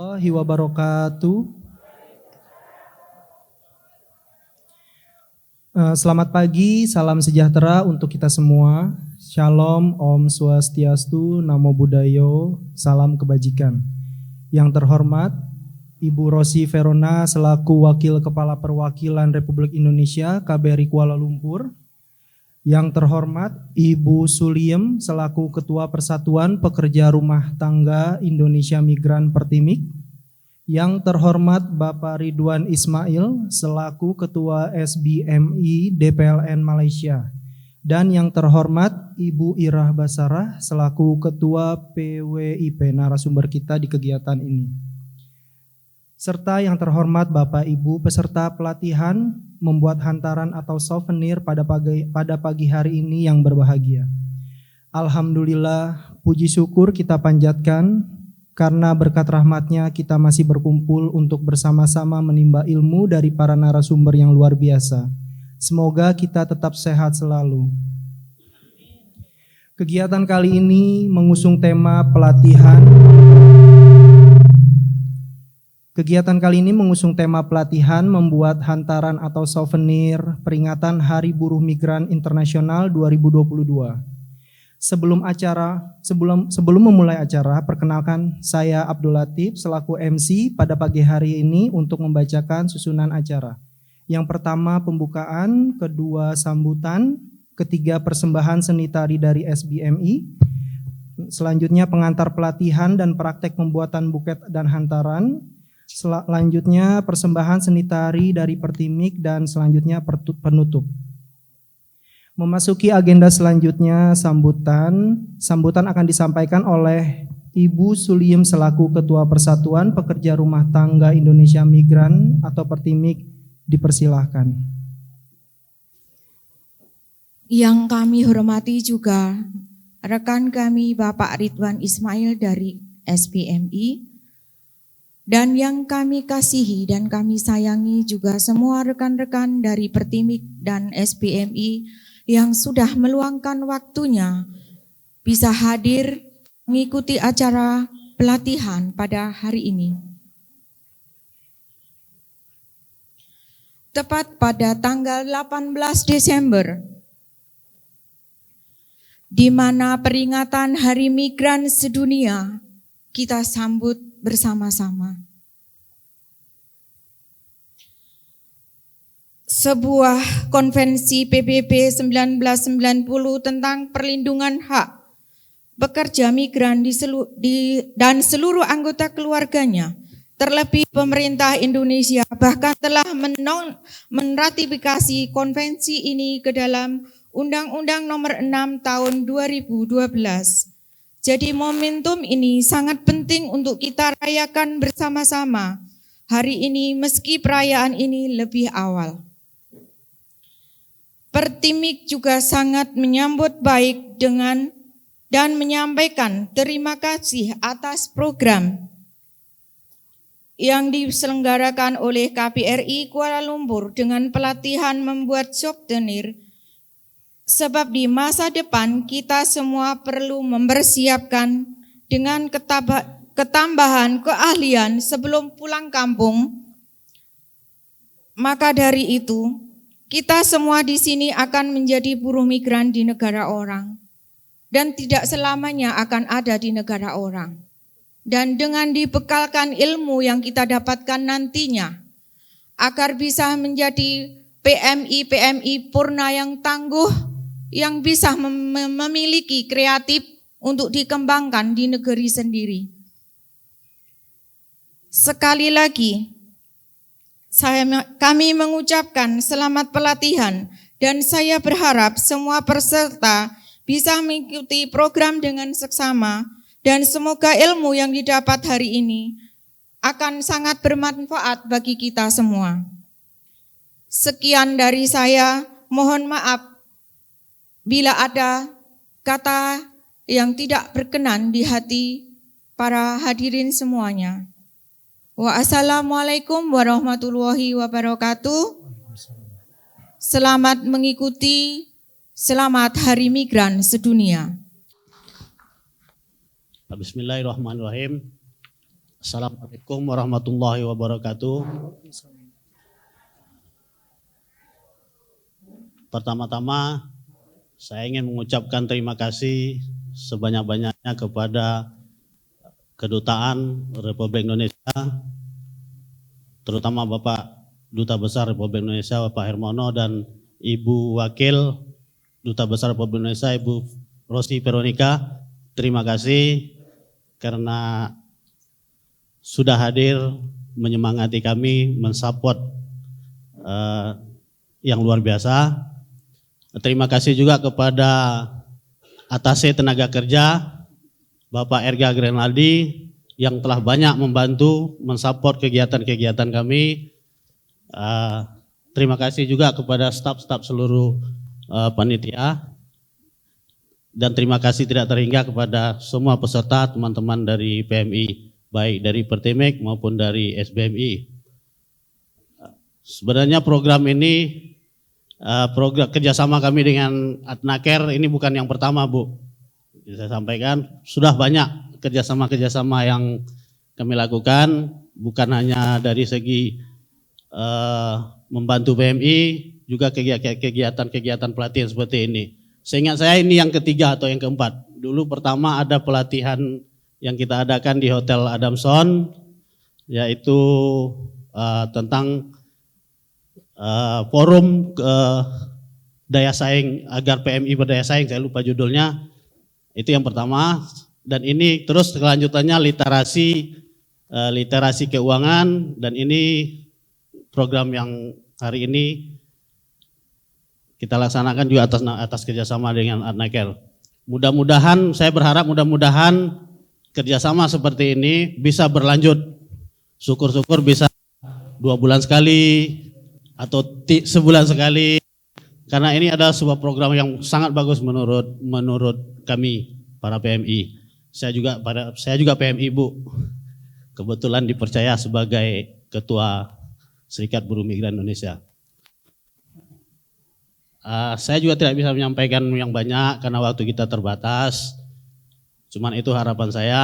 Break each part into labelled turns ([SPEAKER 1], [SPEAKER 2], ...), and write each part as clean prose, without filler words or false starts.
[SPEAKER 1] warahmatullahi wabarakatuh. Selamat pagi, salam sejahtera untuk kita semua. Shalom, Om Swastiastu, Namo Buddhayo, salam kebajikan. Yang terhormat Ibu Rosi Verona selaku Wakil Kepala Perwakilan Republik Indonesia KBRI Kuala Lumpur. Yang terhormat Ibu Suliem selaku Ketua Persatuan Pekerja Rumah Tangga Indonesia Migran Pertimik. Yang terhormat Bapak Ridwan Ismail selaku Ketua SBMI DPLN Malaysia. Dan yang terhormat Ibu Irah Basarah selaku Ketua PWIP narasumber kita di kegiatan ini. Serta yang terhormat Bapak Ibu peserta pelatihan membuat hantaran atau souvenir pada pagi hari ini yang berbahagia. Alhamdulillah, puji syukur kita panjatkan karena berkat rahmatnya kita masih berkumpul untuk bersama-sama menimba ilmu dari para narasumber yang luar biasa. Semoga kita tetap sehat selalu. Kegiatan kali ini mengusung tema pelatihan. Kegiatan kali ini mengusung tema pelatihan membuat hantaran atau souvenir peringatan Hari Buruh Migran Internasional 2022. Sebelum memulai acara, perkenalkan saya Abdul Latif selaku MC pada pagi hari ini untuk membacakan susunan acara. Yang pertama pembukaan, kedua sambutan, ketiga persembahan seni tari dari SBMI, selanjutnya pengantar pelatihan dan praktek pembuatan buket dan hantaran, selanjutnya persembahan seni tari dari Pertimik, dan selanjutnya penutup. Memasuki agenda selanjutnya sambutan akan disampaikan oleh Ibu Suliem selaku Ketua Persatuan Pekerja Rumah Tangga Indonesia Migran atau Pertimik, dipersilahkan.
[SPEAKER 2] Yang kami hormati juga rekan kami Bapak Ridwan Ismail dari SBMI, dan yang kami kasihi dan kami sayangi juga semua rekan-rekan dari Pertimik dan SBMI yang sudah meluangkan waktunya bisa hadir mengikuti acara pelatihan pada hari ini. Tepat pada tanggal 18 Desember, di mana peringatan Hari Migran Sedunia kita sambut bersama-sama. Sebuah konvensi PBB 1990 tentang perlindungan hak pekerja migran dan seluruh anggota keluarganya, terlebih pemerintah Indonesia bahkan telah meratifikasi konvensi ini ke dalam Undang-Undang Nomor 6 Tahun 2012. Jadi momentum ini sangat penting untuk kita rayakan bersama-sama hari ini meski perayaan ini lebih awal. Pertimik juga sangat menyambut baik dan menyampaikan terima kasih atas program yang diselenggarakan oleh KBRI Kuala Lumpur dengan pelatihan membuat souvenir. Sebab di masa depan kita semua perlu mempersiapkan dengan ketambahan keahlian sebelum pulang kampung. Maka dari itu, kita semua di sini akan menjadi buruh migran di negara orang dan tidak selamanya akan ada di negara orang. Dan dengan dibekalkan ilmu yang kita dapatkan nantinya agar bisa menjadi PMI purna yang tangguh, yang bisa memiliki kreatif untuk dikembangkan di negeri sendiri. Sekali lagi, kami mengucapkan selamat pelatihan dan saya berharap semua peserta bisa mengikuti program dengan seksama dan semoga ilmu yang didapat hari ini akan sangat bermanfaat bagi kita semua. Sekian dari saya, mohon maaf bila ada kata yang tidak berkenan di hati para hadirin semuanya. Wassalamualaikum warahmatullahi wabarakatuh. Selamat mengikuti, selamat Hari Migran Sedunia.
[SPEAKER 3] Bismillahirrahmanirrahim. Assalamualaikum warahmatullahi wabarakatuh. Pertama-tama saya ingin mengucapkan terima kasih sebanyak-banyaknya kepada Kedutaan Republik Indonesia, terutama Bapak Duta Besar Republik Indonesia Bapak Hermono dan Ibu Wakil Duta Besar Republik Indonesia Ibu Rosi Veronica. Terima kasih karena sudah hadir menyemangati kami, mensupport yang luar biasa. Terima kasih juga kepada Atase Tenaga Kerja Bapak Erga Grenaldi yang telah banyak membantu mensupport kegiatan-kegiatan kami. Terima kasih juga kepada staf-staf seluruh panitia. Dan terima kasih tidak terhingga kepada semua peserta teman-teman dari PMI, baik dari Pertimek maupun dari SBMI. Sebenarnya program ini, program kerjasama kami dengan Adnaker ini bukan yang pertama, Bu. Saya sampaikan sudah banyak kerjasama-kerjasama yang kami lakukan, bukan hanya dari segi membantu PMI, juga kegiatan-kegiatan pelatihan seperti ini. Seingat saya ini yang ketiga atau yang keempat. Dulu pertama ada pelatihan yang kita adakan di Hotel Adamson, yaitu tentang forum daya saing agar PMI berdaya saing, saya lupa judulnya. Itu yang pertama. Dan ini terus kelanjutannya literasi keuangan, dan ini program yang hari ini kita laksanakan juga atas kerjasama dengan Adnaker. Mudah-mudahan, saya berharap mudah-mudahan kerjasama seperti ini bisa berlanjut. Syukur-syukur bisa 2 bulan sekali atau sebulan sekali. Karena ini adalah sebuah program yang sangat bagus menurut kami para PMI. Saya juga PMI, Bu. Kebetulan dipercaya sebagai Ketua Serikat Buruh Migran Indonesia. Saya juga tidak bisa menyampaikan yang banyak karena waktu kita terbatas. Cuman itu harapan saya,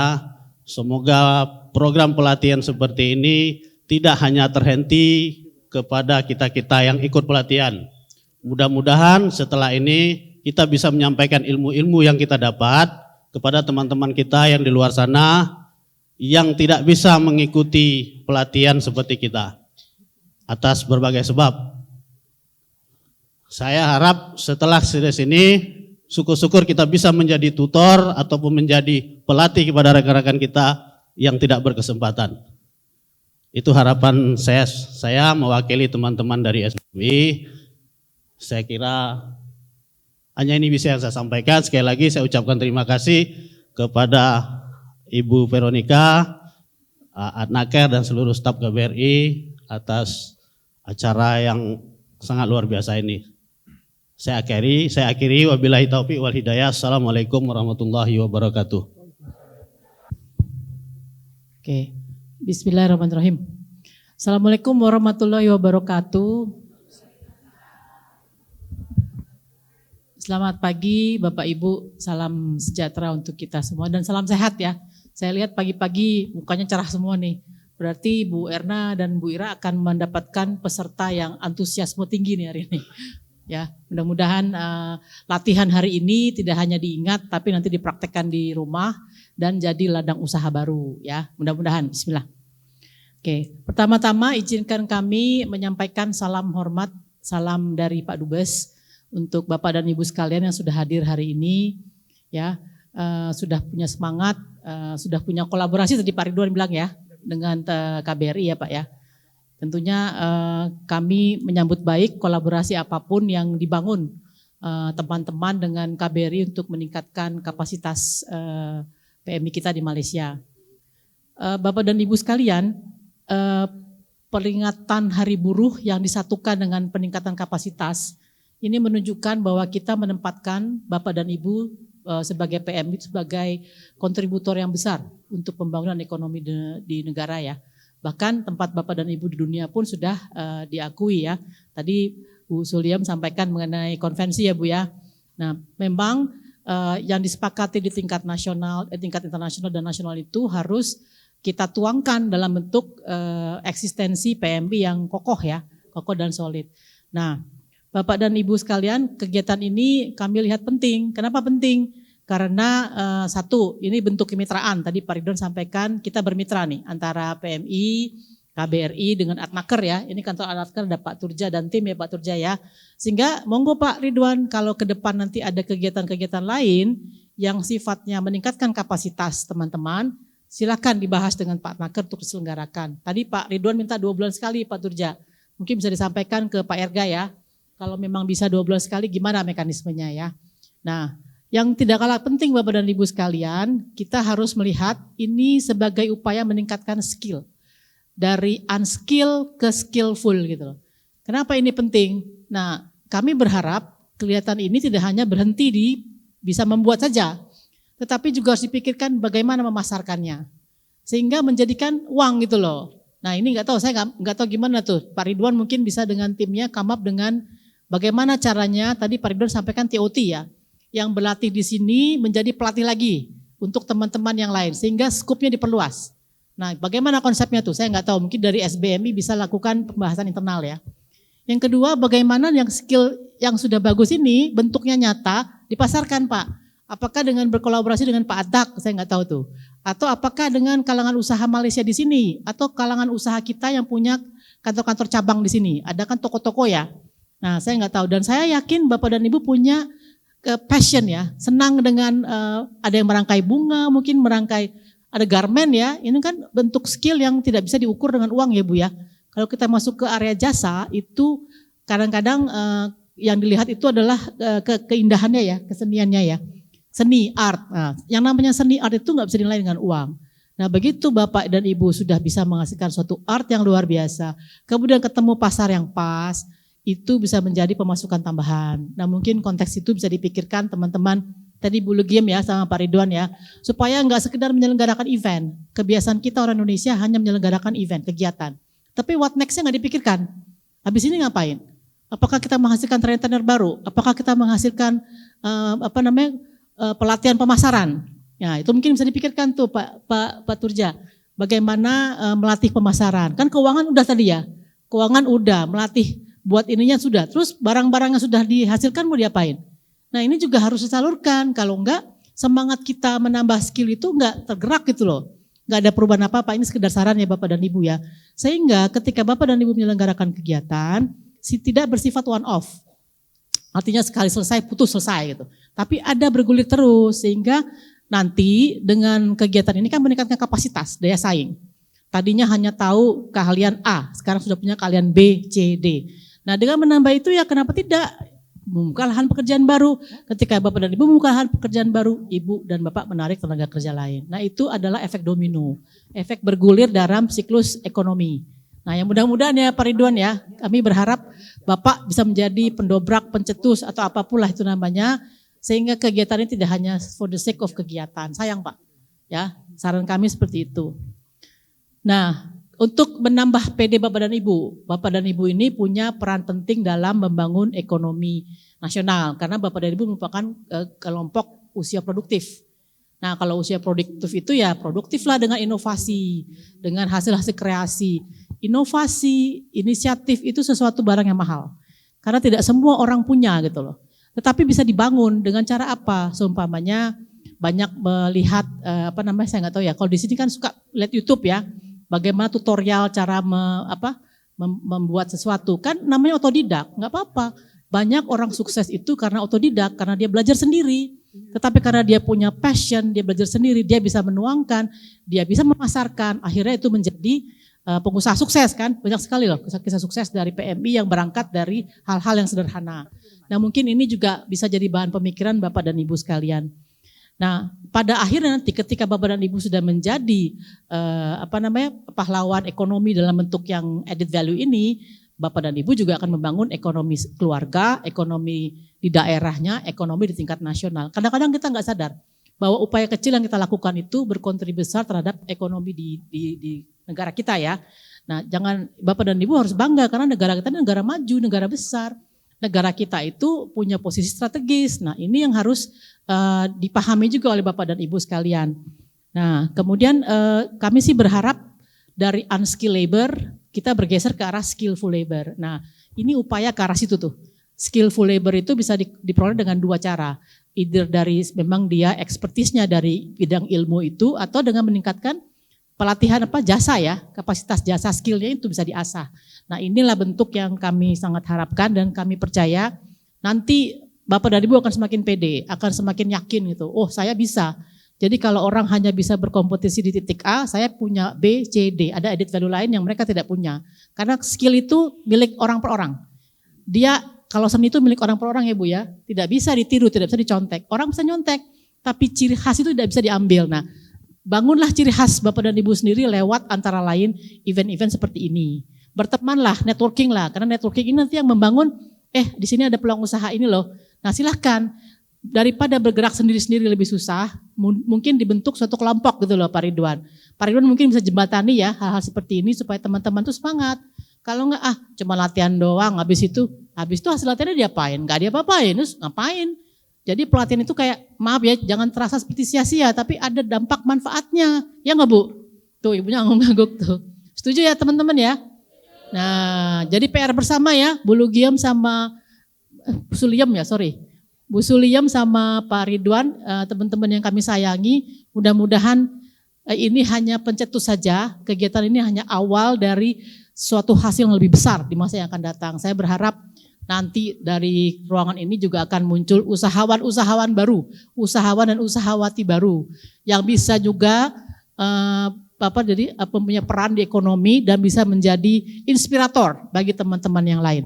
[SPEAKER 3] semoga program pelatihan seperti ini tidak hanya terhenti kepada kita-kita yang ikut pelatihan. Mudah-mudahan setelah ini kita bisa menyampaikan ilmu-ilmu yang kita dapat kepada teman-teman kita yang di luar sana yang tidak bisa mengikuti pelatihan seperti kita atas berbagai sebab. Saya harap setelah sini syukur-syukur kita bisa menjadi tutor ataupun menjadi pelatih kepada rekan-rekan kita yang tidak berkesempatan. Itu harapan saya mewakili teman-teman dari SBMI. Saya kira hanya ini bisa yang saya sampaikan. Sekali lagi saya ucapkan terima kasih kepada Ibu Veronica, Adnaker dan seluruh staf KBRI atas acara yang sangat luar biasa ini. Saya akhiri wabillahi taufiq wal hidayah. Assalamualaikum warahmatullahi wabarakatuh.
[SPEAKER 4] Oke. Bismillahirrahmanirrahim. Assalamualaikum warahmatullahi wabarakatuh. Selamat pagi Bapak Ibu, salam sejahtera untuk kita semua dan salam sehat ya. Saya lihat pagi-pagi mukanya cerah semua nih. Berarti Bu Erna dan Bu Ira akan mendapatkan peserta yang antusiasme tinggi nih hari ini. Ya, mudah-mudahan latihan hari ini tidak hanya diingat tapi nanti dipraktekkan di rumah dan jadi ladang usaha baru ya. Mudah-mudahan. Bismillah. Oke, pertama-tama izinkan kami menyampaikan salam hormat, salam dari Pak Dubes untuk Bapak dan Ibu sekalian yang sudah hadir hari ini ya, sudah punya semangat, sudah punya kolaborasi tadi Pak Ridwan bilang ya dengan KBRI ya Pak ya. Tentunya kami menyambut baik kolaborasi apapun yang dibangun teman-teman dengan KBRI untuk meningkatkan kapasitas PMI kita di Malaysia. Bapak dan Ibu sekalian, peringatan Hari Buruh yang disatukan dengan peningkatan kapasitas ini menunjukkan bahwa kita menempatkan Bapak dan Ibu sebagai PMI sebagai kontributor yang besar untuk pembangunan ekonomi di negara ya. Bahkan tempat Bapak dan Ibu di dunia pun sudah diakui ya. Tadi Bu Suliam sampaikan mengenai konvensi ya Bu ya. Nah memang yang disepakati di tingkat nasional, tingkat internasional dan nasional itu harus kita tuangkan dalam bentuk eksistensi PMB yang kokoh ya, kokoh dan solid. Nah, Bapak dan Ibu sekalian, kegiatan ini kami lihat penting. Kenapa penting? Karena satu, ini bentuk kemitraan. Tadi Pak Ridwan sampaikan kita bermitra nih antara PMI, KBRI dengan Atnaker ya. Ini kantor Atnaker ada Pak Turja dan tim ya Pak Turja ya. Sehingga monggo Pak Ridwan kalau ke depan nanti ada kegiatan-kegiatan lain yang sifatnya meningkatkan kapasitas teman-teman, silakan dibahas dengan Pak Atnaker untuk diselenggarakan. Tadi Pak Ridwan minta 2 bulan sekali Pak Turja. Mungkin bisa disampaikan ke Pak Erga ya. Kalau memang bisa 2 bulan sekali gimana mekanismenya ya. Nah, yang tidak kalah penting Bapak dan Ibu sekalian, kita harus melihat ini sebagai upaya meningkatkan skill. Dari unskill ke skillful gitu loh. Kenapa ini penting? Nah, kami berharap kelihatan ini tidak hanya berhenti di bisa membuat saja, tetapi juga harus dipikirkan bagaimana memasarkannya. Sehingga menjadikan uang gitu loh. Nah ini nggak tahu, saya nggak tahu gimana tuh. Pak Ridwan mungkin bisa dengan timnya come up dengan bagaimana caranya, tadi Pak Ridwan sampaikan TOT ya. Yang berlatih di sini menjadi pelatih lagi untuk teman-teman yang lain sehingga skupnya diperluas. Nah, bagaimana konsepnya tuh? Saya nggak tahu. Mungkin dari SBMI bisa lakukan pembahasan internal ya. Yang kedua, bagaimana yang skill yang sudah bagus ini bentuknya nyata dipasarkan Pak. Apakah dengan berkolaborasi dengan Pak Adak? Saya nggak tahu tuh. Atau apakah dengan kalangan usaha Malaysia di sini? Atau kalangan usaha kita yang punya kantor-kantor cabang di sini? Ada kan toko-toko ya? Nah, saya nggak tahu. Dan saya yakin Bapak dan Ibu punya passion ya, senang dengan ada yang merangkai bunga, mungkin merangkai ada garmen ya, ini kan bentuk skill yang tidak bisa diukur dengan uang ya Bu ya. Kalau kita masuk ke area jasa itu kadang-kadang yang dilihat itu adalah keindahannya ya, keseniannya ya, seni art. Nah, yang namanya seni art itu nggak bisa dinilai dengan uang. Nah begitu Bapak dan Ibu sudah bisa menghasilkan suatu art yang luar biasa, kemudian ketemu pasar yang pas, itu bisa menjadi pemasukan tambahan. Nah mungkin konteks itu bisa dipikirkan teman-teman, tadi Bu Legiem ya sama Pak Ridwan ya, supaya nggak sekedar menyelenggarakan event. Kebiasaan kita orang Indonesia hanya menyelenggarakan event, kegiatan. Tapi what next-nya nggak dipikirkan. Habis ini ngapain? Apakah kita menghasilkan trainer baru? Apakah kita menghasilkan pelatihan pemasaran? Ya itu mungkin bisa dipikirkan tuh Pak Turja. Bagaimana melatih pemasaran? Kan keuangan udah tadi ya, keuangan udah, melatih buat ininya sudah, terus barang-barang yang sudah dihasilkan mau diapain? Nah ini juga harus disalurkan, kalau enggak semangat kita menambah skill itu enggak tergerak gitu loh. Enggak ada perubahan apa-apa, ini sekedar saran ya Bapak dan Ibu ya. Sehingga ketika Bapak dan Ibu menyelenggarakan kegiatan, tidak bersifat one off. Artinya sekali selesai, putus selesai gitu. Tapi ada bergulir terus, sehingga nanti dengan kegiatan ini kan meningkatkan kapasitas, daya saing. Tadinya hanya tahu keahlian A, sekarang sudah punya keahlian B, C, D. Nah dengan menambah itu ya kenapa tidak membuka lahan pekerjaan baru. Ketika Bapak dan Ibu membuka lahan pekerjaan baru, Ibu dan Bapak menarik tenaga kerja lain. Nah itu adalah efek domino, efek bergulir dalam siklus ekonomi. Nah yang mudah-mudahan ya Pak Ridwan ya, kami berharap Bapak bisa menjadi pendobrak, pencetus atau apapun lah itu namanya. Sehingga kegiatan ini tidak hanya for the sake of kegiatan. Sayang Pak, ya saran kami seperti itu. Nah, untuk menambah PD Bapak dan Ibu ini punya peran penting dalam membangun ekonomi nasional karena Bapak dan Ibu merupakan kelompok usia produktif. Nah, kalau usia produktif itu ya produktiflah dengan inovasi, dengan hasil-hasil kreasi. Inovasi, inisiatif itu sesuatu barang yang mahal. Karena tidak semua orang punya gitu loh. Tetapi bisa dibangun dengan cara apa? Seumpamanya banyak melihat saya nggak tahu ya. Kalau di sini kan suka lihat YouTube ya. Bagaimana tutorial cara membuat sesuatu, kan namanya otodidak, nggak apa-apa. Banyak orang sukses itu karena otodidak, karena dia belajar sendiri. Tetapi karena dia punya passion, dia belajar sendiri, dia bisa menuangkan, dia bisa memasarkan, akhirnya itu menjadi pengusaha sukses kan. Banyak sekali loh kisah-kisah sukses dari PMI yang berangkat dari hal-hal yang sederhana. Nah mungkin ini juga bisa jadi bahan pemikiran Bapak dan Ibu sekalian. Nah, pada akhirnya nanti ketika Bapak dan Ibu sudah menjadi pahlawan ekonomi dalam bentuk yang added value ini, Bapak dan Ibu juga akan membangun ekonomi keluarga, ekonomi di daerahnya, ekonomi di tingkat nasional. Kadang-kadang kita nggak sadar bahwa upaya kecil yang kita lakukan itu berkontribusi besar terhadap ekonomi di negara kita ya. Nah, jangan Bapak dan Ibu harus bangga karena negara kita ini negara maju, negara besar. Negara kita itu punya posisi strategis. Nah, ini yang harus dipahami juga oleh Bapak dan Ibu sekalian. Nah, kemudian kami sih berharap dari unskilled labor kita bergeser ke arah skillful labor. Nah, ini upaya ke arah situ tuh. Skillful labor itu bisa diperoleh dengan dua cara. Either dari memang dia ekspertisnya dari bidang ilmu itu atau dengan meningkatkan pelatihan jasa ya, kapasitas jasa skillnya itu bisa diasah. Nah, inilah bentuk yang kami sangat harapkan dan kami percaya nanti Bapak dan Ibu akan semakin pede, akan semakin yakin gitu. Oh, saya bisa. Jadi kalau orang hanya bisa berkompetisi di titik A, saya punya B, C, D. Ada added value lain yang mereka tidak punya. Karena skill itu milik orang per orang. Dia kalau seni itu milik orang per orang ya Bu ya. Tidak bisa ditiru, tidak bisa dicontek. Orang bisa nyontek, tapi ciri khas itu tidak bisa diambil. Nah, bangunlah ciri khas Bapak dan Ibu sendiri lewat antara lain event-event seperti ini. Bertemanlah, networking lah. Karena networking ini nanti yang membangun, di sini ada peluang usaha ini loh. Nah silahkan. Daripada bergerak sendiri-sendiri lebih susah, mungkin dibentuk suatu kelompok gitu loh Pak Ridwan. Pak Ridwan mungkin bisa jembatani ya hal-hal seperti ini supaya teman-teman tuh semangat. Kalau enggak cuma latihan doang, habis itu hasil latihannya diapain? Enggak diapa-apain, terus ngapain? Jadi pelatihan itu kayak maaf ya, jangan terasa seperti sia-sia, tapi ada dampak manfaatnya. Ya enggak Bu? Tuh ibunya ngangguk tuh. Setuju ya teman-teman ya? Nah, jadi PR bersama ya, Bu Lugiem sama Bu Suliem sama Pak Ridwan, teman-teman yang kami sayangi, mudah-mudahan ini hanya pencetus saja, kegiatan ini hanya awal dari suatu hasil yang lebih besar di masa yang akan datang. Saya berharap nanti dari ruangan ini juga akan muncul usahawan-usahawan baru, usahawan dan usahawati baru, yang bisa juga punya peran di ekonomi dan bisa menjadi inspirator bagi teman-teman yang lain.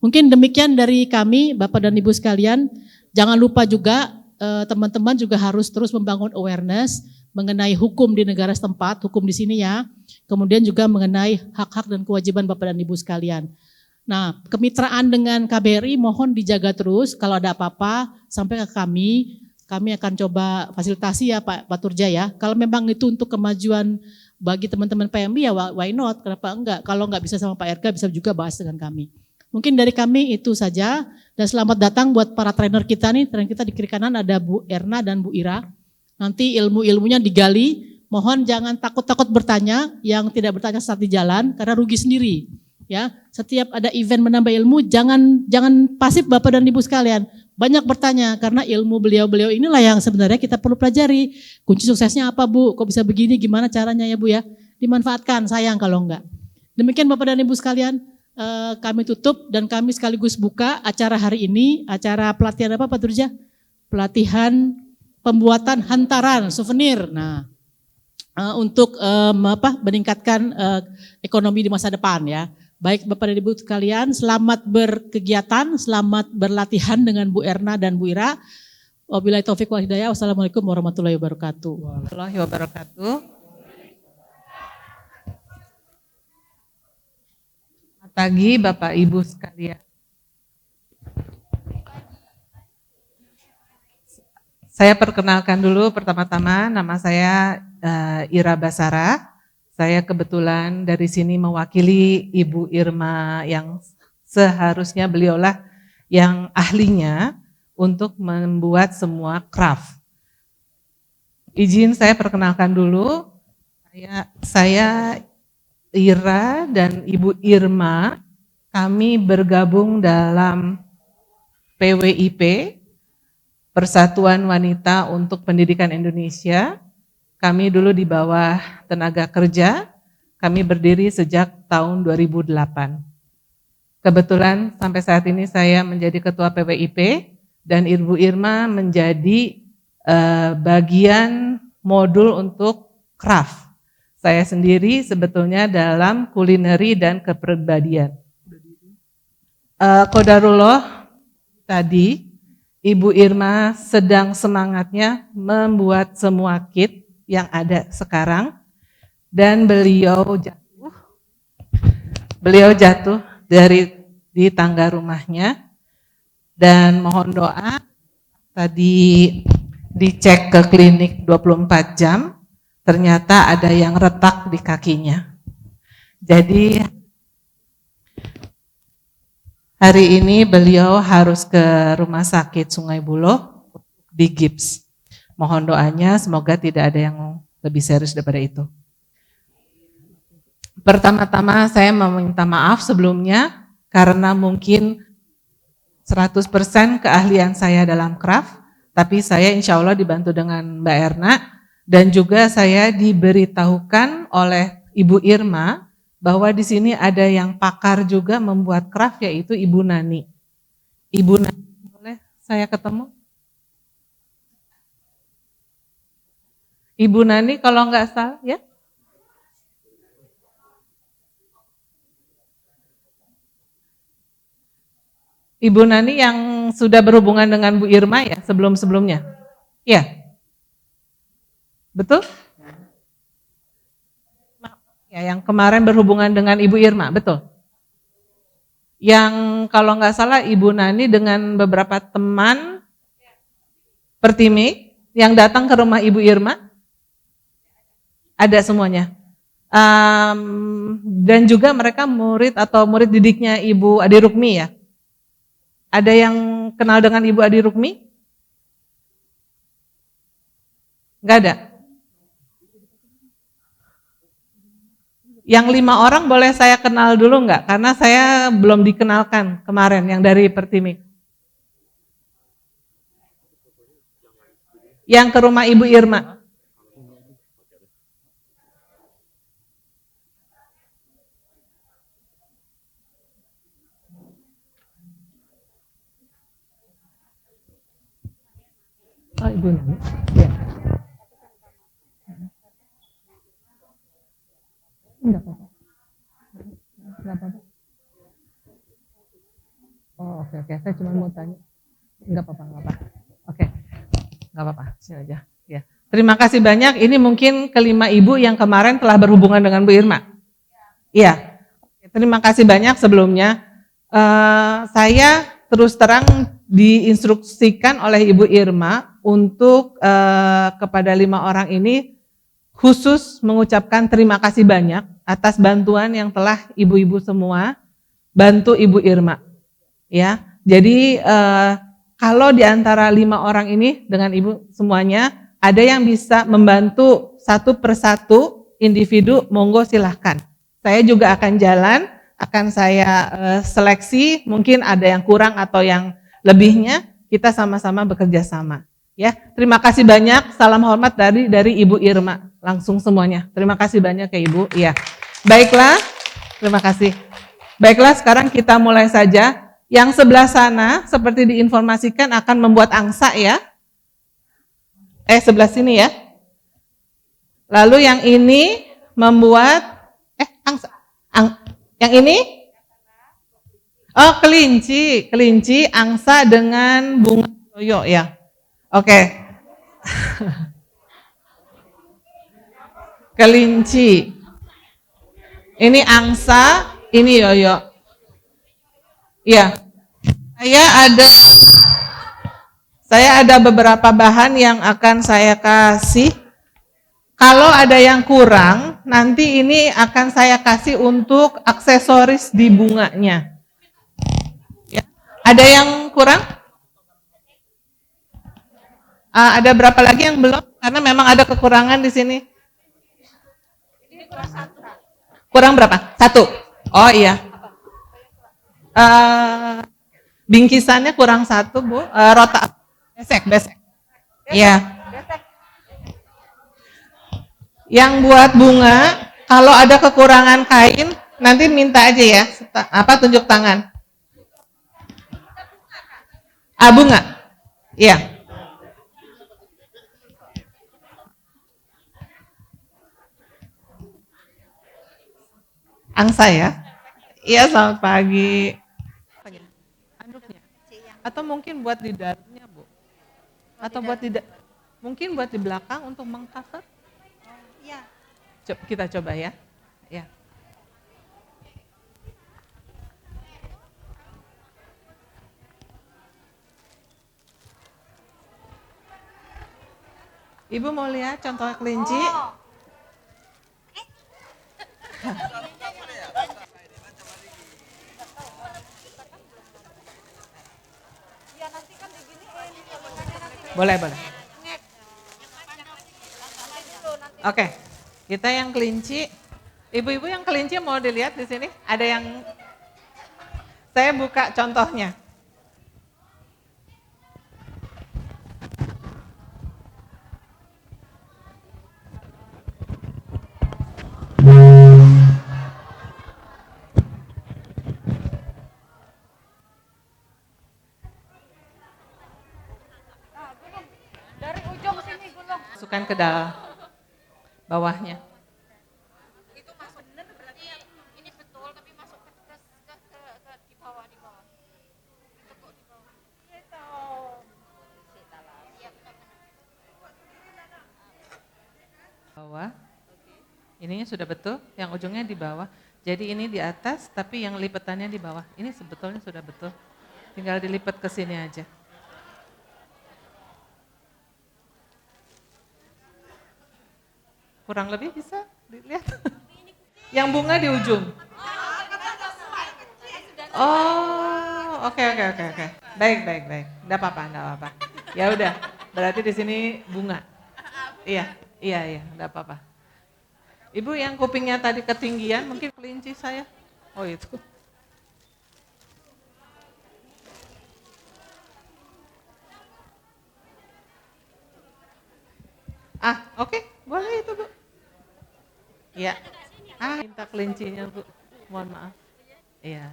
[SPEAKER 4] Mungkin demikian dari kami, Bapak dan Ibu sekalian. Jangan lupa juga teman-teman juga harus terus membangun awareness mengenai hukum di negara setempat, hukum di sini ya. Kemudian juga mengenai hak-hak dan kewajiban Bapak dan Ibu sekalian. Nah, kemitraan dengan KBRI mohon dijaga terus. Kalau ada apa-apa sampai ke kami akan coba fasilitasi ya Pak Baturja ya. Kalau memang itu untuk kemajuan bagi teman-teman PMI ya why not, kenapa enggak. Kalau enggak bisa sama Pak RK bisa juga bahas dengan kami. Mungkin dari kami itu saja dan selamat datang buat para trainer kita nih. Trainer kita di kiri kanan ada Bu Erna dan Bu Ira. Nanti ilmu-ilmunya digali. Mohon jangan takut-takut bertanya, yang tidak bertanya saat di jalan karena rugi sendiri. Ya, setiap ada event menambah ilmu jangan pasif Bapak dan Ibu sekalian. Banyak bertanya karena ilmu beliau-beliau inilah yang sebenarnya kita perlu pelajari. Kunci suksesnya apa Bu? Kok bisa begini? Gimana caranya ya Bu ya? Dimanfaatkan, sayang kalau enggak. Demikian Bapak dan Ibu sekalian. Kami tutup dan kami sekaligus buka acara hari ini, acara pelatihan apa Pak Turja? Pelatihan pembuatan hantaran souvenir. Nah, untuk meningkatkan ekonomi di masa depan ya. Baik Bapak dan Ibu sekalian, selamat berkegiatan, selamat berlatihan dengan Bu Erna dan Bu Ira. Wabillahi taufiq wal hidayah. Wassalamualaikum warahmatullahi wabarakatuh.
[SPEAKER 5] Warahmatullahi wabarakatuh. Pagi Bapak Ibu sekalian. Saya perkenalkan dulu pertama-tama, nama saya Ira Basara. Saya kebetulan dari sini mewakili Ibu Irma yang seharusnya beliaulah yang ahlinya untuk membuat semua craft. Izin saya perkenalkan dulu, saya Ira dan Ibu Irma, kami bergabung dalam PWIP, Persatuan Wanita untuk Pendidikan Indonesia. Kami dulu di bawah tenaga kerja, kami berdiri sejak tahun 2008. Kebetulan sampai saat ini saya menjadi Ketua PWIP dan Ibu Irma menjadi bagian modul untuk craft. Saya sendiri sebetulnya dalam kulineri dan kepribadian. Qadarullah tadi Ibu Irma sedang semangatnya membuat semua kit yang ada sekarang dan beliau jatuh di tangga rumahnya dan mohon doa tadi dicek ke klinik 24 jam. Ternyata ada yang retak di kakinya. Jadi hari ini beliau harus ke rumah sakit Sungai Buloh di gips. Mohon doanya semoga tidak ada yang lebih serius daripada itu. Pertama-tama saya meminta maaf sebelumnya karena mungkin 100% keahlian saya dalam craft, tapi saya insya Allah dibantu dengan Mbak Erna dan juga saya diberitahukan oleh Ibu Irma bahwa di sini ada yang pakar juga membuat craft yaitu Ibu Nani. Ibu Nani, boleh saya ketemu? Ibu Nani kalau nggak salah ya? Ibu Nani yang sudah berhubungan dengan Bu Irma ya sebelum-sebelumnya? Iya. Betul? Ya, yang kemarin berhubungan dengan Ibu Irma, betul? Yang kalau nggak salah Ibu Nani dengan beberapa teman Pertimi yang datang ke rumah Ibu Irma? Ada semuanya. Dan juga mereka murid atau murid didiknya Ibu Adi Rukmi ya? Ada yang kenal dengan Ibu Adi Rukmi? Enggak ada? Yang 5 orang boleh saya kenal dulu enggak? Karena saya belum dikenalkan kemarin yang dari Pertimi. Yang ke rumah Ibu Irma. Oh, Ibu Nani. Ya. Enggak apa-apa. Enggak apa-apa. Oh, oke. Saya cuma mau tanya. Enggak apa-apa. Oke. Enggak apa-apa. Sini aja. Ya. Terima kasih banyak. Ini mungkin kelima ibu yang kemarin telah berhubungan dengan Bu Irma. Iya. Terima kasih banyak sebelumnya. Saya terus terang diinstruksikan oleh Ibu Irma untuk kepada 5 orang ini khusus mengucapkan terima kasih banyak atas bantuan yang telah ibu-ibu semua bantu Ibu Irma. Ya, jadi kalau di antara 5 orang ini dengan ibu semuanya ada yang bisa membantu satu persatu individu, monggo silahkan. Saya juga akan jalan, akan saya seleksi, mungkin ada yang kurang atau yang lebihnya, kita sama-sama bekerja sama. Ya, terima kasih banyak. Salam hormat dari Ibu Irma langsung semuanya. Terima kasih banyak ya Ibu. Iya. Baiklah. Terima kasih. Baiklah, sekarang kita mulai saja. Yang sebelah sana seperti diinformasikan akan membuat angsa ya. Sebelah sini ya. Lalu yang ini membuat angsa. Yang ini? Oh, kelinci, angsa dengan bunga yoyo ya. Oke. Kelinci. Ini angsa, ini yoyo. Iya. Saya ada beberapa bahan yang akan saya kasih. Kalau ada yang kurang, nanti ini akan saya kasih untuk aksesoris di bunganya. Ya. Ada yang kurang? Ada berapa lagi yang belum? Karena memang ada kekurangan di sini. Kurang berapa? 1. Oh iya. Bingkisannya kurang 1 Bu. Rota. Besek. Iya. Yang buat bunga, kalau ada kekurangan kain, nanti minta aja ya. Tunjuk tangan. Bunga. Iya. Angsa ya? Iya, selamat pagi. Anduknya? Atau mungkin buat di dalamnya, Bu? Atau buat mungkin buat di belakang untuk mengcover? Iya. Kita coba ya. Ya. Ibu mau lihat contoh kelinci? Boleh. Oke, kita yang kelinci. Ibu-ibu yang kelinci mau dilihat di sini? Ada yang saya buka contohnya. Masukkan ke dalam bawahnya. Bawah. Ininya sudah betul, yang ujungnya di bawah. Jadi ini di atas, tapi yang lipatannya di bawah. Ini sebetulnya sudah betul. Tinggal dilipat ke sini aja. Kurang lebih bisa dilihat. Yang bunga di ujung. Oh, oke. Baik. Enggak apa-apa. Ya udah, berarti di sini bunga. Iya, enggak apa-apa. Ibu yang kupingnya tadi ketinggian, mungkin kelinci saya. Oh itu. Oke, boleh itu Bu. Iya. Minta kelincinya Bu. Mohon maaf. Iya.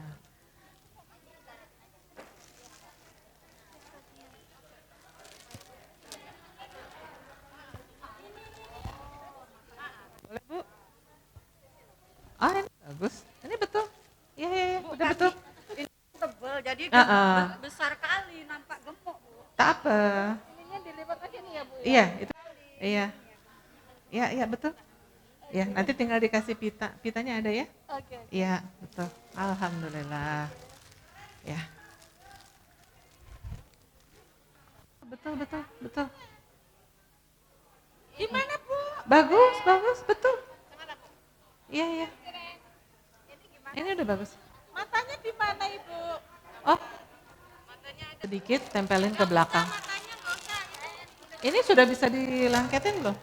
[SPEAKER 5] Boleh Bu. Ini bagus. Ini betul. Iya, udah betul.
[SPEAKER 6] Tebel, jadi besar kali, nampak gemuk Bu.
[SPEAKER 5] Tak apa.
[SPEAKER 6] Ininya dilipat aja nih ya Bu.
[SPEAKER 5] Iya, itu. Iya, betul. Ya, nanti tinggal dikasih pita. Pitanya ada ya?
[SPEAKER 6] Oke.
[SPEAKER 5] Iya, betul. Alhamdulillah. Ya. Betul.
[SPEAKER 6] Gimana Bu?
[SPEAKER 5] Bagus, betul. Iya. Ini udah bagus.
[SPEAKER 6] Matanya di mana Ibu?
[SPEAKER 5] Oh, sedikit tempelin ke belakang.
[SPEAKER 6] Matanya nggak usah.
[SPEAKER 5] Ini sudah bisa dilangketin belum?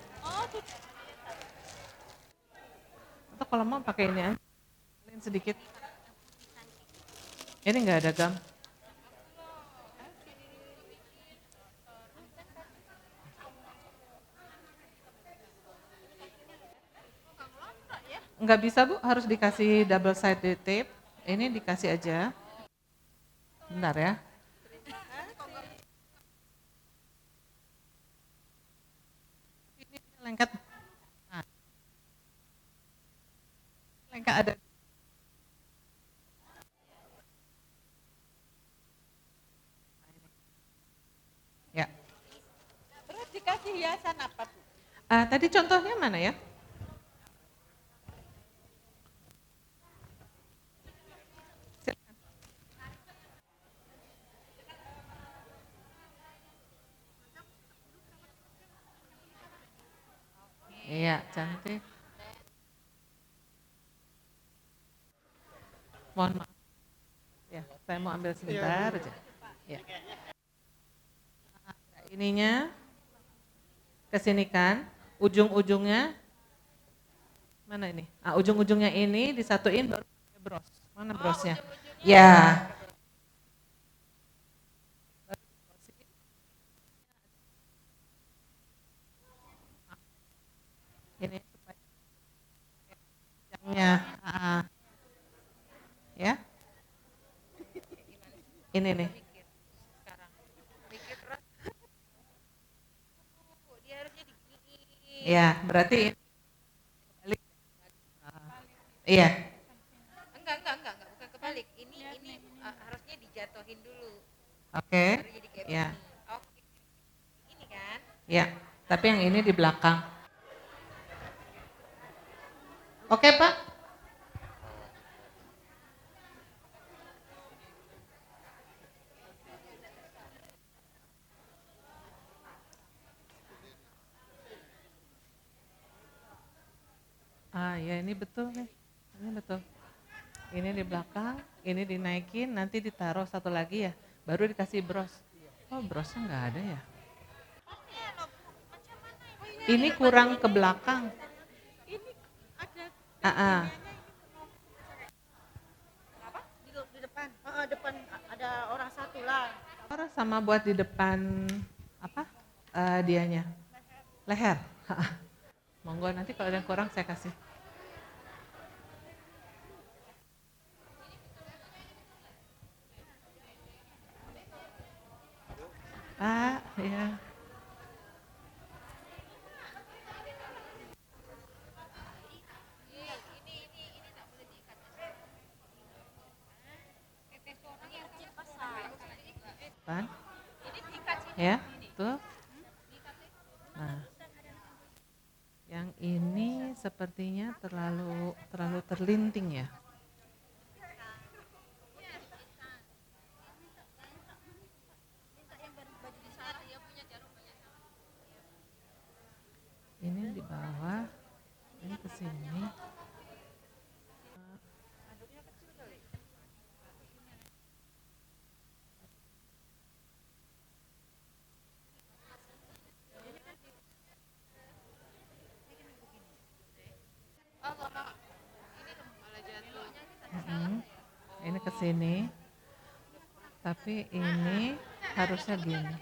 [SPEAKER 5] Atau kalau mau pakai ini aja, tempelin sedikit. Ini nggak ada gam. Nggak bisa Bu, harus dikasih double sided tape. Ini dikasih aja. Bentar ya. Ini lengket. Nah. Lengket ada. Ya.
[SPEAKER 6] Terus dikasih hiasan apa Bu?
[SPEAKER 5] Tadi contohnya mana ya? Iya, cantik. Mohon maaf. Ya, saya mau ambil sebentar aja. Ya. Ininya kesinikan, ujung-ujungnya mana ini? Ujung-ujungnya ini disatuin baru pakai bros. Mana brosnya? Ya. Ini supaya panjangnya. Ya. Ini nih. Ya, berarti balik. Iya.
[SPEAKER 6] Enggak, bukan kebalik. Ini harusnya dijatuhin dulu.
[SPEAKER 5] Oke.
[SPEAKER 6] Baru jadi kayak
[SPEAKER 5] Ya.
[SPEAKER 6] begini. Oke. Ini kan?
[SPEAKER 5] Ya, tapi yang ini di belakang. Oke, Pak. Ya ini betul nih. Ini betul. Ini di belakang, ini dinaikin, nanti ditaruh satu lagi ya. Baru dikasih bros. Oh, brosnya nggak ada ya?
[SPEAKER 6] Oh iya
[SPEAKER 5] Ini kurang ke belakang.
[SPEAKER 6] Ini ada di depan. Depan ada orang satu lah.
[SPEAKER 5] Orang sama buat di depan apa? Dianya. Leher. Monggo nanti kalau ada yang kurang saya kasih. Pak, ya. Pan? Ya, tuh. Nah, yang ini sepertinya terlalu terlinting ya. Ini di bawah, ini ke sini. Ini ke sini. Tapi ini harusnya gini.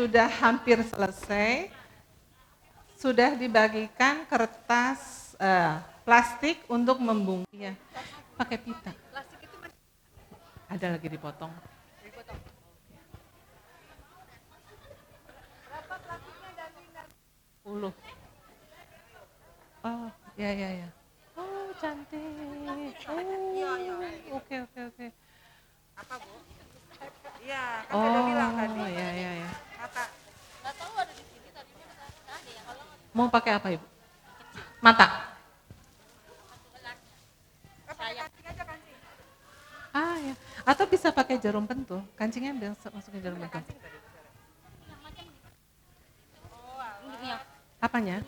[SPEAKER 5] sudah hampir selesai. Sudah dibagikan kertas plastik untuk membungkus. Ya, pakai pita. Ada lagi dipotong. Berapa plastiknya dari 10. Oh, ya. Oh, cantik. Oh, oke.
[SPEAKER 6] Apa, Bu? Iya, kan
[SPEAKER 5] Oh,
[SPEAKER 6] saya udah bilang tadi.
[SPEAKER 5] ya.
[SPEAKER 6] Mata.
[SPEAKER 5] Mau pakai apa, Ibu? Mata.
[SPEAKER 6] Pakai kancing aja, kancing.
[SPEAKER 5] Ya. Atau bisa pakai jarum pentul. Kancingnya bisa masukin jarum pentul. Apanya?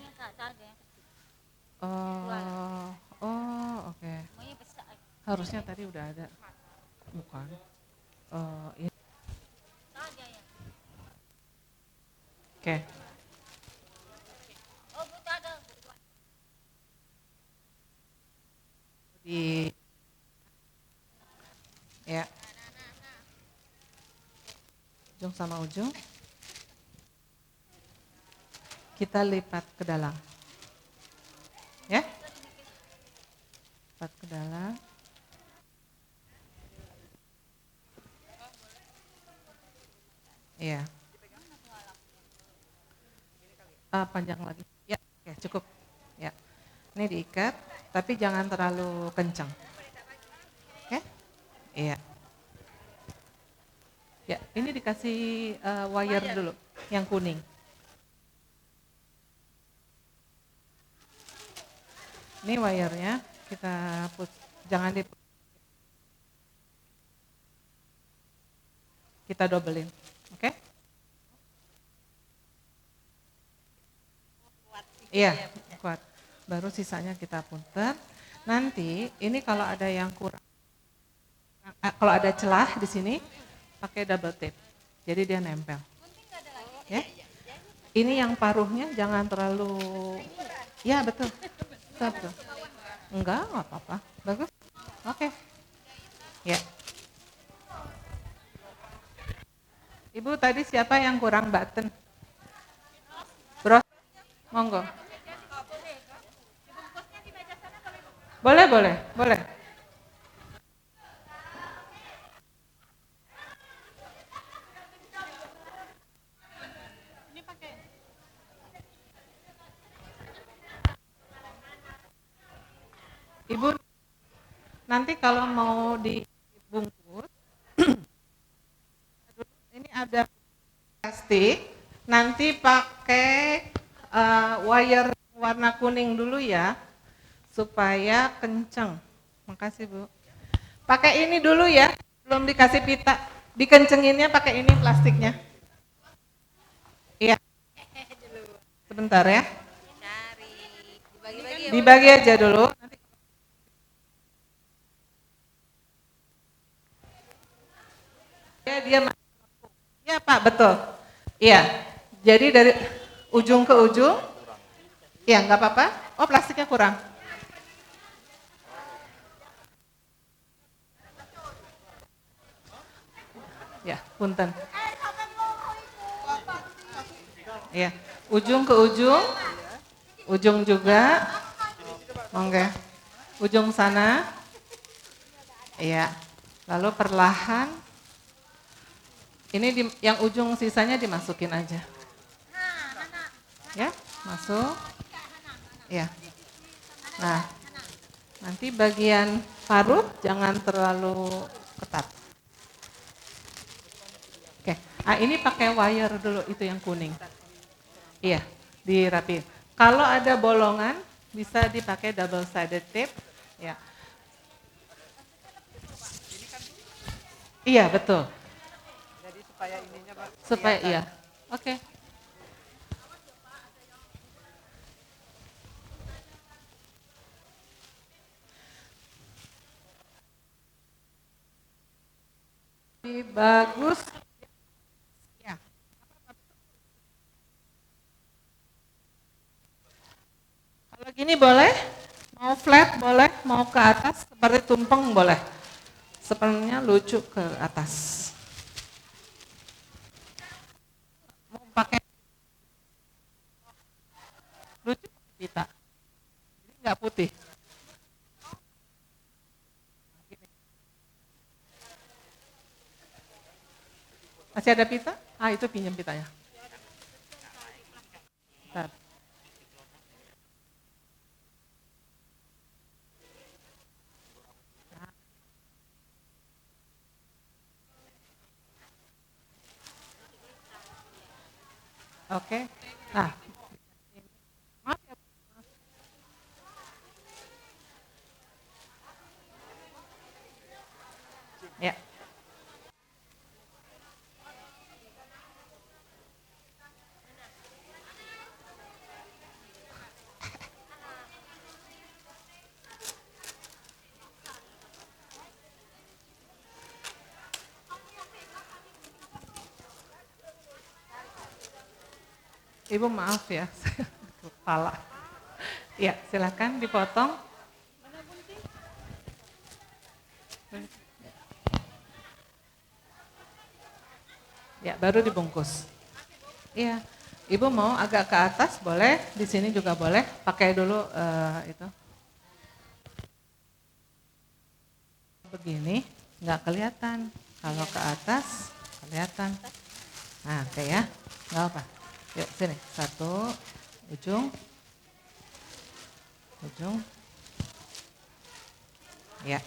[SPEAKER 5] Oke. Harusnya tadi udah ada. Bukan. Ini. Oke. Ya. Ujung sama ujung. Kita lipat ke dalam. Ya. Lipat ke dalam. Iya. Panjang lagi. Ya, oke, cukup. Ya. Ini diikat, tapi jangan terlalu kencang. Oke? Iya. Ya, ini dikasih wire dulu, yang kuning. Ini wire-nya kita jangan kita dobelin, oke? Iya, kuat. Baru sisanya kita punten. Nanti ini kalau ada yang kurang, kalau ada celah di sini, pakai double tape. Jadi dia nempel. Ya. Ini yang paruhnya jangan terlalu, ya betul. Betul. Enggak apa-apa. Bagus. Oke. Ya. Ibu tadi siapa yang kurang button? Bro, monggo. Boleh. Ibu, nanti kalau mau dibungkus, ini ada plastik, nanti pakai wire warna kuning dulu ya, supaya kenceng. Makasih Bu. Pakai ini dulu ya, belum dikasih pita, dikencenginnya pakai ini plastiknya. Iya. Sebentar ya. Dibagi aja dulu. Dia ya Pak, betul. Iya, jadi dari ujung ke ujung, ya nggak apa-apa. Oh plastiknya kurang. Ya, punten. Ya, ujung ke ujung juga. Oke, ujung sana. Iya, lalu perlahan. Ini yang ujung sisanya dimasukin aja. Ya, masuk. Ya. Nah, nanti bagian paruh jangan terlalu ketat. Oke. Ini pakai wire dulu, itu yang kuning. Iya, dirapiin. Kalau ada bolongan bisa dipakai double sided tape. Ya. Iya, betul.
[SPEAKER 6] Supaya ininya Pak.
[SPEAKER 5] Supaya iya. Oke. Bagus. Ya. Kalau gini boleh? Mau flat boleh, mau ke atas seperti tumpeng boleh. Sepertinya lucu ke atas. pita. Jadi nggak putih. Masih ada pita? Ah, itu pinjam pitanya. Bentar. Oke. Nah, maaf ya. Ya. Ibu maaf ya, kepala. Ya, silakan dipotong. Ya, baru dibungkus. Iya, Ibu mau agak ke atas boleh, di sini juga boleh. Pakai dulu itu. Begini, nggak kelihatan. Kalau ke atas kelihatan. Nah, oke ya, nggak apa. Yuk sini, satu, ujung, ya.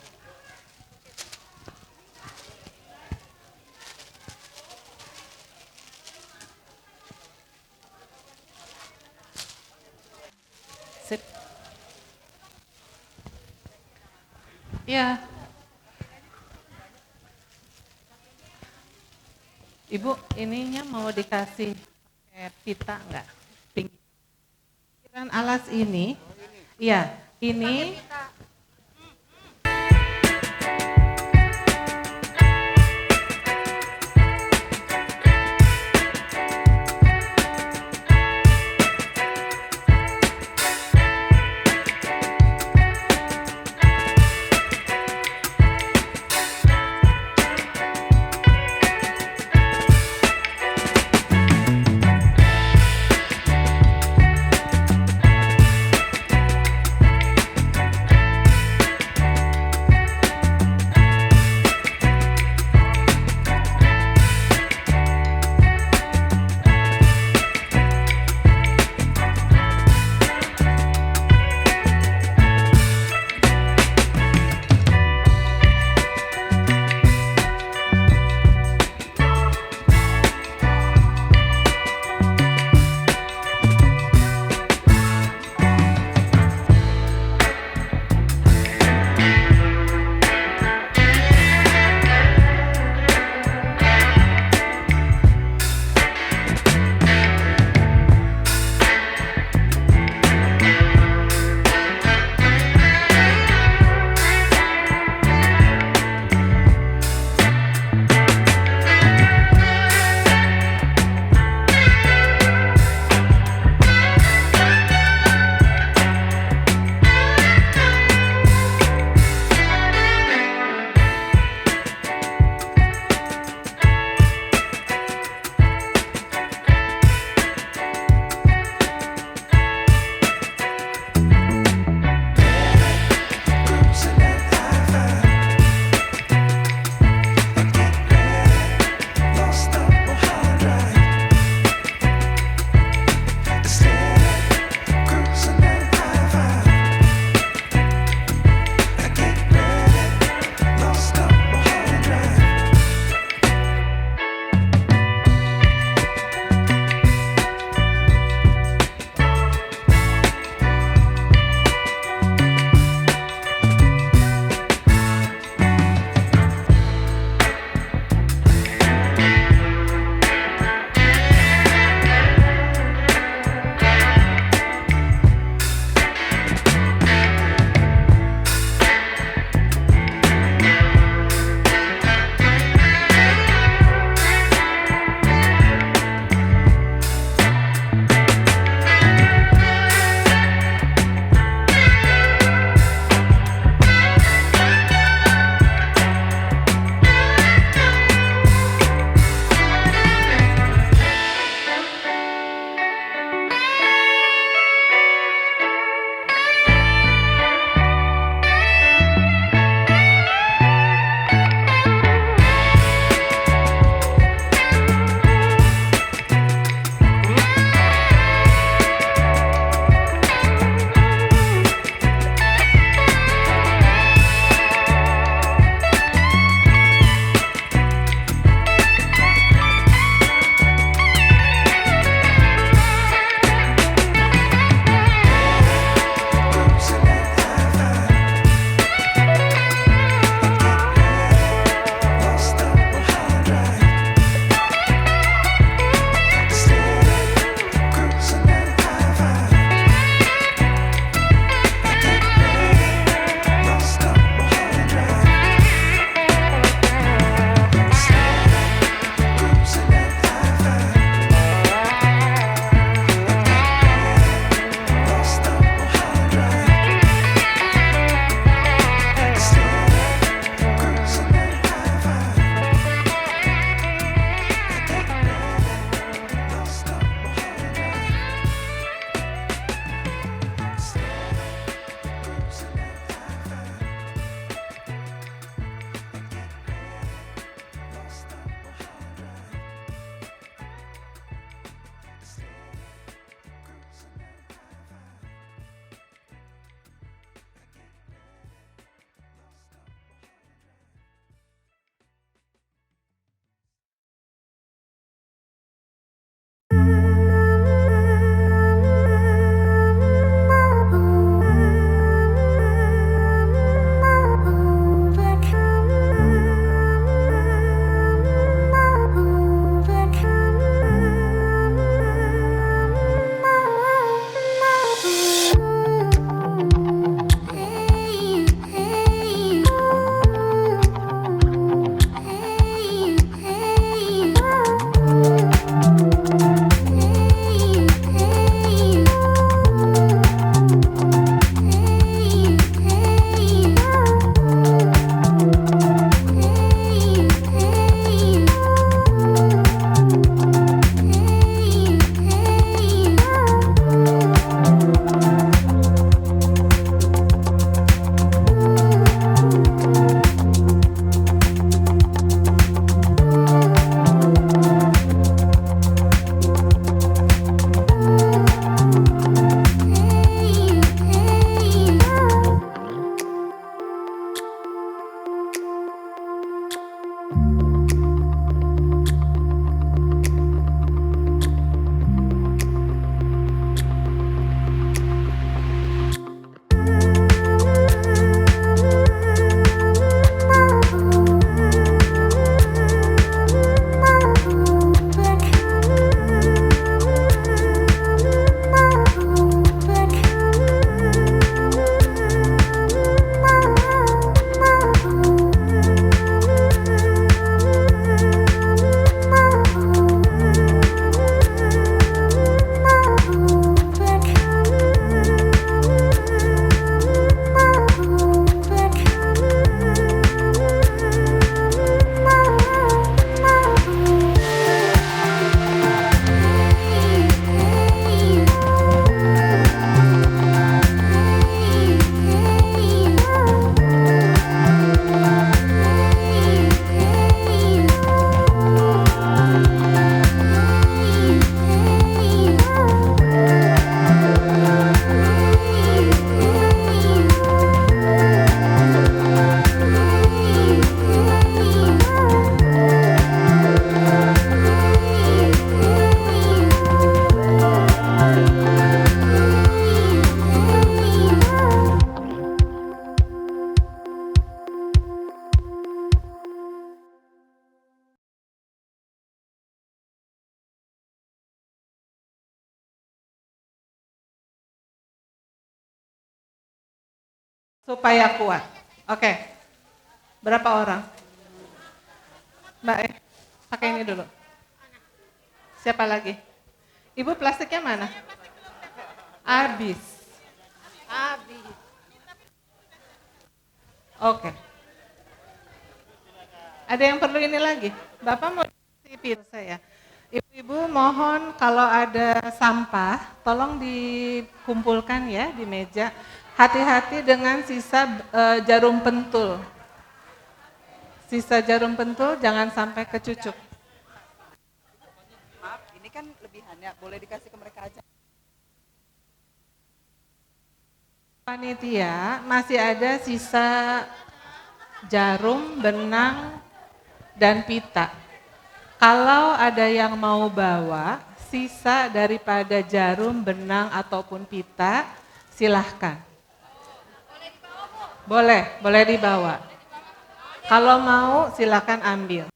[SPEAKER 5] Sip. Ya. Ibu, ininya mau dikasih pita enggak? Pinggiran alas ini, iya, ini supaya kuat. Oke. Berapa orang? Mbak, pakai ini dulu. Siapa lagi? Ibu plastiknya mana? Habis. Oke. Ada yang perlu ini lagi? Bapak mau sipir saya. Ibu-ibu mohon kalau ada sampah, tolong dikumpulkan ya di meja. Hati-hati dengan sisa jarum pentul. Sisa jarum pentul jangan sampai kecucuk.
[SPEAKER 6] Maaf, ini kan lebihannya, boleh dikasih ke mereka aja.
[SPEAKER 5] Panitia masih ada sisa jarum, benang, dan pita. Kalau ada yang mau bawa sisa daripada jarum, benang, ataupun pita, silahkan. Boleh dibawa. Kalau mau silahkan ambil.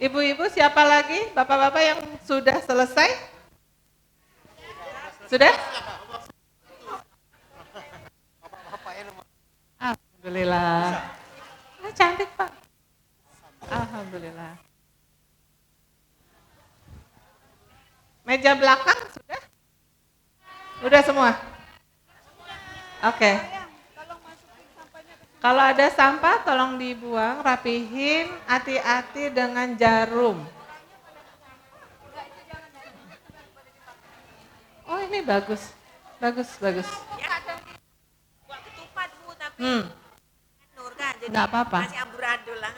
[SPEAKER 5] Ibu-ibu siapa lagi? Bapak-bapak yang sudah selesai? Sudah? Alhamdulillah. Cantik Pak. Alhamdulillah. Meja belakang sudah? Sudah semua? Oke. Kalau ada sampah tolong dibuang, rapihin, hati-hati dengan jarum. Oh ini bagus. Bagus.
[SPEAKER 7] Ya, buat ketupat Bu, tapi Nur kan jadi
[SPEAKER 5] Nggak apa-apa.
[SPEAKER 7] masih amburadul lah.